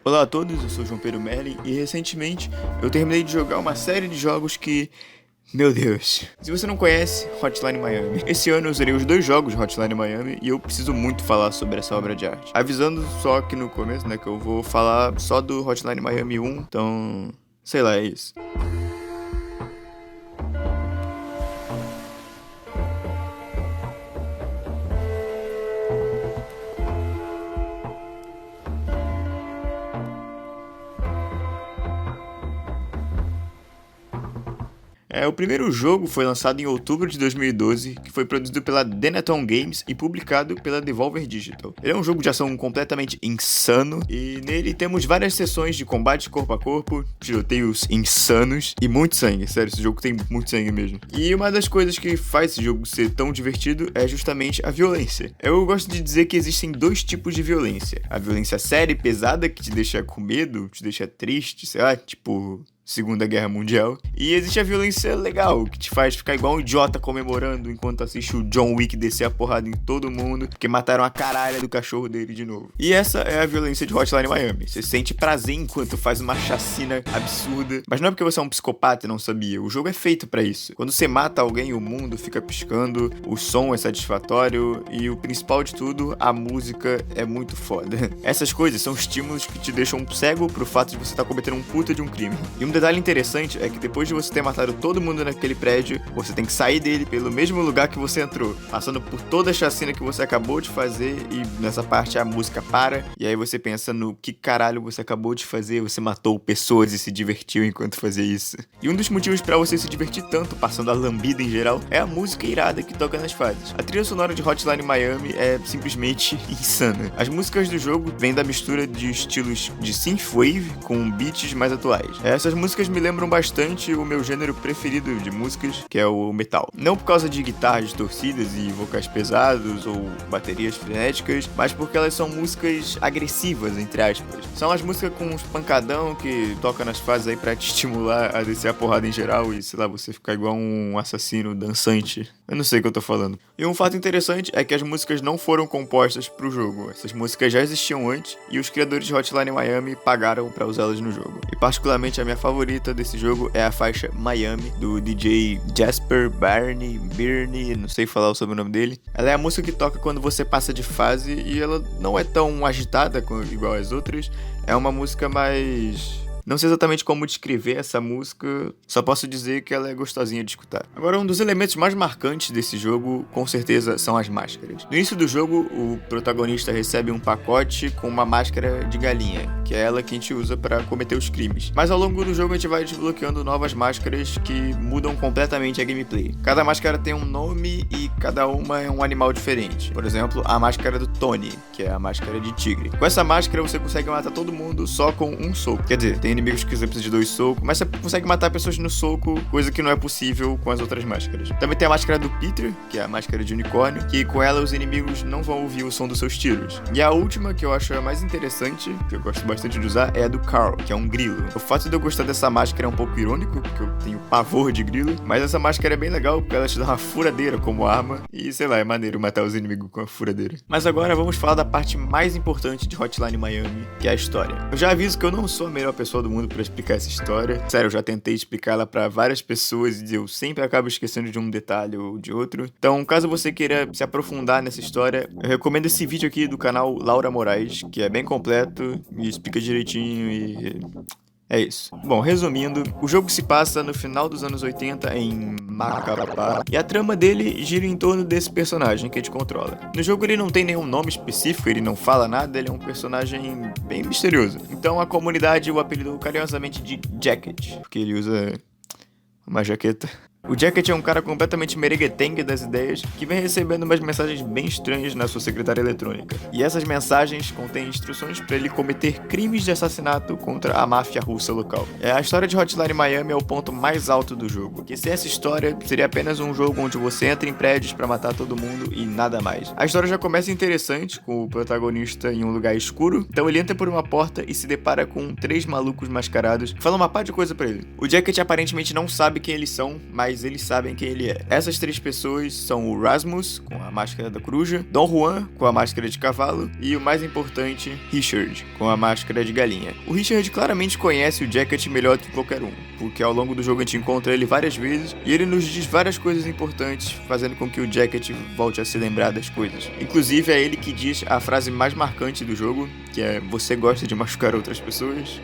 Olá a todos, eu sou João Pedro Merlin e recentemente eu terminei de jogar uma série de jogos que... Meu Deus. Se você não conhece, Hotline Miami. Esse ano eu zerei os 2 jogos de Hotline Miami e eu preciso muito falar sobre essa obra de arte. Avisando só aqui no começo, né, que eu vou falar só do Hotline Miami 1, então... sei lá, é isso. O primeiro jogo foi lançado em outubro de 2012, que foi produzido pela Dennaton Games e publicado pela Devolver Digital. Ele é um jogo de ação completamente insano, e nele temos várias sessões de combate corpo a corpo, tiroteios insanos e muito sangue. Sério, esse jogo tem muito sangue mesmo. E uma das coisas que faz esse jogo ser tão divertido é justamente a violência. Eu gosto de dizer que existem 2 tipos de violência. A violência séria e pesada, que te deixa com medo, te deixa triste, sei lá, tipo... Segunda Guerra Mundial. E existe a violência legal, que te faz ficar igual um idiota comemorando enquanto assiste o John Wick descer a porrada em todo mundo, porque mataram a caralha do cachorro dele de novo. E essa é a violência de Hotline Miami. Você sente prazer enquanto faz uma chacina absurda, mas não é porque você é um psicopata e não sabia. O jogo é feito pra isso. Quando você mata alguém, o mundo fica piscando, o som é satisfatório e o principal de tudo, a música é muito foda. Essas coisas são estímulos que te deixam cego pro fato de você estar cometendo um puta de um crime. E um detalhe interessante é que depois de você ter matado todo mundo naquele prédio, você tem que sair dele pelo mesmo lugar que você entrou, passando por toda a chacina que você acabou de fazer, e nessa parte a música para, e aí você pensa no que caralho você acabou de fazer, você matou pessoas e se divertiu enquanto fazia isso. E um dos motivos pra você se divertir tanto, passando a lambida em geral, é a música irada que toca nas fases. A trilha sonora de Hotline Miami é simplesmente insana. As músicas do jogo vêm da mistura de estilos de synthwave com beats mais atuais. Essas músicas me lembram bastante o meu gênero preferido de músicas, que é o metal. Não por causa de guitarras distorcidas e vocais pesados ou baterias frenéticas, mas porque elas são músicas agressivas, entre aspas. São as músicas com uns pancadão que toca nas fases aí pra te estimular a descer a porrada em geral e, sei lá, você ficar igual um assassino dançante. Eu não sei o que eu tô falando. E um fato interessante é que as músicas não foram compostas pro jogo. Essas músicas já existiam antes e os criadores de Hotline Miami pagaram pra usá-las no jogo. E particularmente a minha favorita desse jogo é a faixa Miami, do DJ Jasper Birney, não sei falar o sobrenome dele. Ela é a música que toca quando você passa de fase e ela não é tão agitada igual as outras. É uma música mais... Não sei exatamente como descrever essa música, só posso dizer que ela é gostosinha de escutar. Agora, um dos elementos mais marcantes desse jogo, com certeza, são as máscaras. No início do jogo, o protagonista recebe um pacote com uma máscara de galinha, que é ela que a gente usa para cometer os crimes. Mas ao longo do jogo a gente vai desbloqueando novas máscaras que mudam completamente a gameplay. Cada máscara tem um nome e cada uma é um animal diferente. Por exemplo, a máscara do Tony, que é a máscara de tigre. Com essa máscara você consegue matar todo mundo só com um soco. Quer dizer, tem inimigos que você precisa de 2 socos, mas você consegue matar pessoas no soco, coisa que não é possível com as outras máscaras. Também tem a máscara do Peter, que é a máscara de unicórnio, que com ela os inimigos não vão ouvir o som dos seus tiros. E a última, que eu acho a mais interessante, que eu gosto bastante de usar, é a do Carl, que é um grilo. O fato de eu gostar dessa máscara é um pouco irônico, porque eu tenho pavor de grilo, mas essa máscara é bem legal, porque ela te dá uma furadeira como arma, e sei lá, é maneiro matar os inimigos com a furadeira. Mas agora vamos falar da parte mais importante de Hotline Miami, que é a história. Eu já aviso que eu não sou a melhor pessoa do mundo pra explicar essa história. Sério, eu já tentei explicar ela pra várias pessoas e eu sempre acabo esquecendo de um detalhe ou de outro. Então, caso você queira se aprofundar nessa história, eu recomendo esse vídeo aqui do canal Laura Moraes, que é bem completo e explica direitinho e... é isso. Bom, resumindo, o jogo se passa no final dos anos 80 em Macapá, e a trama dele gira em torno desse personagem que a gente controla. No jogo ele não tem nenhum nome específico, ele não fala nada, ele é um personagem bem misterioso. Então a comunidade o apelidou carinhosamente de Jacket, porque ele usa uma jaqueta. O Jacket é um cara completamente mereguetengue das ideias, que vem recebendo umas mensagens bem estranhas na sua secretária eletrônica. E essas mensagens contêm instruções para ele cometer crimes de assassinato contra a máfia russa local. A história de Hotline Miami é o ponto mais alto do jogo, porque se essa história seria apenas um jogo onde você entra em prédios para matar todo mundo e nada mais. A história já começa interessante, com o protagonista em um lugar escuro, então ele entra por uma porta e se depara com 3 malucos mascarados que falam uma pá de coisa pra ele. O Jacket aparentemente não sabe quem eles são, mas mas eles sabem quem ele é. Essas 3 pessoas são o Rasmus, com a máscara da coruja, Don Juan, com a máscara de cavalo, e o mais importante, Richard, com a máscara de galinha. O Richard claramente conhece o Jacket melhor do que qualquer um, porque ao longo do jogo a gente encontra ele várias vezes, e ele nos diz várias coisas importantes, fazendo com que o Jacket volte a se lembrar das coisas. Inclusive é ele que diz a frase mais marcante do jogo, que é: você gosta de machucar outras pessoas?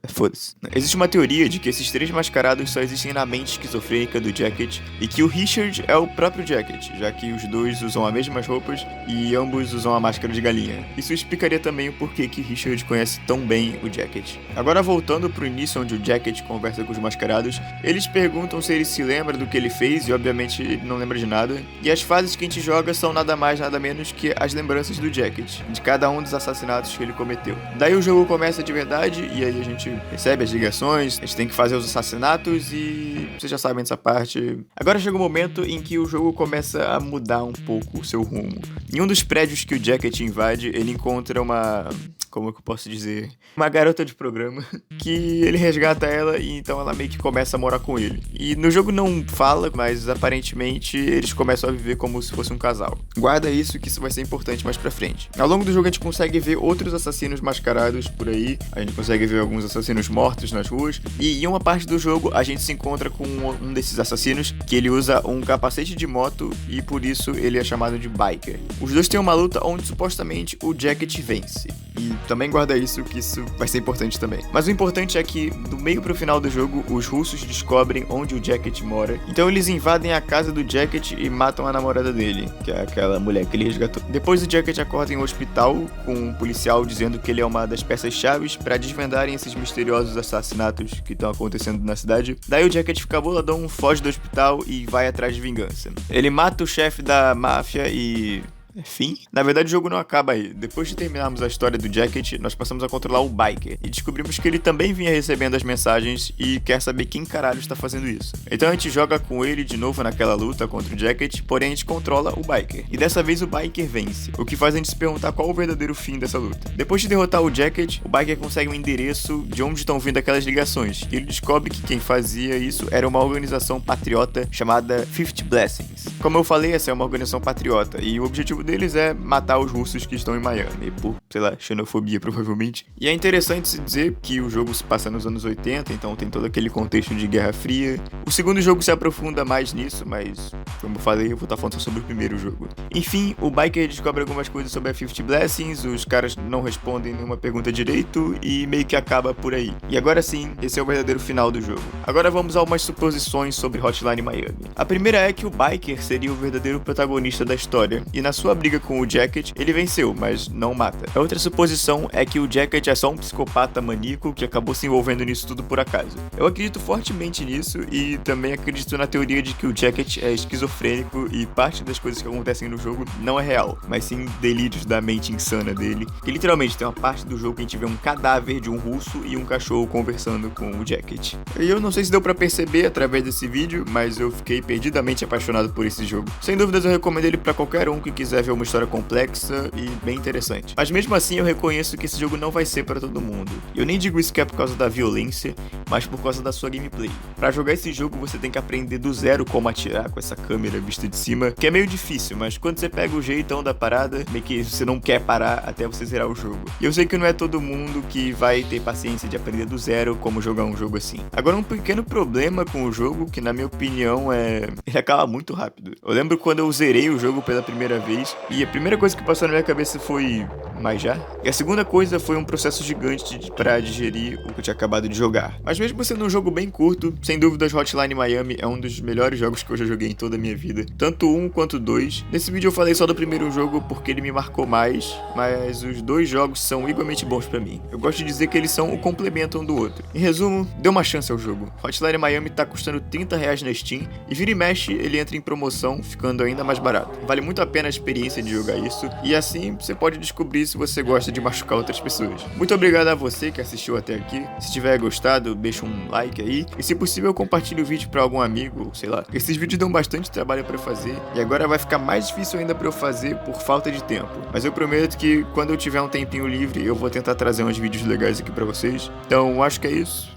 Foda-se. Existe uma teoria de que esses 3 mascarados só existem na mente esquizofrênica do Jacket, e que o Richard é o próprio Jacket, já que os dois usam as mesmas roupas e ambos usam a máscara de galinha. Isso explicaria também o porquê que Richard conhece tão bem o Jacket. Agora voltando pro início, onde o Jacket conversa com os mascarados, eles perguntam se ele se lembra do que ele fez, e obviamente ele não lembra de nada, e as fases que a gente joga são nada mais nada menos que as lembranças do Jacket, de cada um dos assassinatos que ele cometeu. Daí o jogo começa de verdade, e aí a gente recebe as ligações, a gente tem que fazer os assassinatos, e vocês já sabem dessa parte. Agora chega o momento em que o jogo começa a mudar um pouco o seu rumo. Em um dos prédios que o Jacket invade, ele encontra uma... como que eu posso dizer? Uma garota de programa, que ele resgata ela e então ela meio que começa a morar com ele. E no jogo não fala, mas aparentemente eles começam a viver como se fosse um casal. Guarda isso, que isso vai ser importante mais pra frente. Ao longo do jogo a gente consegue ver outros assassinos mascarados por aí, a gente consegue ver alguns assassinos mortos nas ruas, e em uma parte do jogo a gente se encontra com um desses assassinos, que ele usa um capacete de moto e por isso ele é chamado de Biker. Os dois têm uma luta onde supostamente o Jacket vence. E também guarda isso, que isso vai ser importante também. Mas o importante é que, do meio pro final do jogo, os russos descobrem onde o Jacket mora. Então eles invadem a casa do Jacket e matam a namorada dele, que é aquela mulher que ele resgatou. Depois o Jacket acorda em um hospital, com um policial dizendo que ele é uma das peças-chaves para desvendarem esses misteriosos assassinatos que estão acontecendo na cidade. Daí o Jacket fica boladão, foge do hospital e vai atrás de vingança. Ele mata o chefe da máfia e... fim. Na verdade o jogo não acaba aí. Depois de terminarmos a história do Jacket, nós passamos a controlar o Biker e descobrimos que ele também vinha recebendo as mensagens e quer saber quem caralho está fazendo isso. Então a gente joga com ele de novo naquela luta contra o Jacket, porém a gente controla o Biker. E dessa vez o Biker vence, o que faz a gente se perguntar qual o verdadeiro fim dessa luta. Depois de derrotar o Jacket, o Biker consegue um endereço de onde estão vindo aquelas ligações, e ele descobre que quem fazia isso era uma organização patriota chamada 50 Blessings. Como eu falei, essa é uma organização patriota, e o objetivo deles é matar os russos que estão em Miami, por, sei lá, xenofobia provavelmente. E é interessante se dizer que o jogo se passa nos anos 80, então tem todo aquele contexto de Guerra Fria. O segundo jogo se aprofunda mais nisso, mas, como eu falei, eu vou estar falando só sobre o primeiro jogo. Enfim, o Biker descobre algumas coisas sobre a 50 Blessings, os caras não respondem nenhuma pergunta direito e meio que acaba por aí. E agora sim, esse é o verdadeiro final do jogo. Agora vamos a umas suposições sobre Hotline Miami. A primeira é que o Biker seria o verdadeiro protagonista da história, e na sua briga com o Jacket, ele venceu, mas não mata. A outra suposição é que o Jacket é só um psicopata maníaco que acabou se envolvendo nisso tudo por acaso. Eu acredito fortemente nisso e também acredito na teoria de que o Jacket é esquizofrênico e parte das coisas que acontecem no jogo não é real, mas sim delírios da mente insana dele, que literalmente tem uma parte do jogo que a gente vê um cadáver de um russo e um cachorro conversando com o Jacket. E eu não sei se deu pra perceber através desse vídeo, mas eu fiquei perdidamente apaixonado por esse jogo. Sem dúvidas eu recomendo ele pra qualquer um que quiser ver uma história complexa e bem interessante. Mas mesmo assim eu reconheço que esse jogo não vai ser pra todo mundo. Eu nem digo isso que é por causa da violência, mas por causa da sua gameplay. Pra jogar esse jogo você tem que aprender do zero como atirar com essa câmera vista de cima, que é meio difícil, mas quando você pega o jeitão da parada, meio que você não quer parar até você zerar o jogo. E eu sei que não é todo mundo que vai ter paciência de aprender do zero como jogar um jogo assim. Agora um pequeno problema com o jogo, que na minha opinião ele acaba muito rápido. Eu lembro quando eu zerei o jogo pela primeira vez, e a primeira coisa que passou na minha cabeça foi... mas já? E a segunda coisa foi um processo gigante pra digerir o que eu tinha acabado de jogar. Mas mesmo sendo um jogo bem curto, sem dúvidas Hotline Miami é um dos melhores jogos que eu já joguei em toda a minha vida. Tanto um quanto dois. Nesse vídeo eu falei só do primeiro jogo porque ele me marcou mais, mas os dois jogos são igualmente bons pra mim. Eu gosto de dizer que eles são o complemento um do outro. Em resumo, dê uma chance ao jogo. Hotline Miami tá custando R$30 na Steam, e vira e mexe ele entra em promoção, ficando ainda mais barato. Vale muito a pena a experiência de jogar isso, e assim você pode descobrir se você gosta de machucar outras pessoas. Muito obrigado a você que assistiu até aqui. Se tiver gostado, deixa um like aí, e se possível compartilhe o vídeo pra algum amigo, sei lá. Esses vídeos dão bastante trabalho pra fazer, e agora vai ficar mais difícil ainda pra eu fazer por falta de tempo. Mas eu prometo que quando eu tiver um tempinho livre, eu vou tentar trazer uns vídeos legais aqui pra vocês. Então acho que é isso.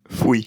Fui.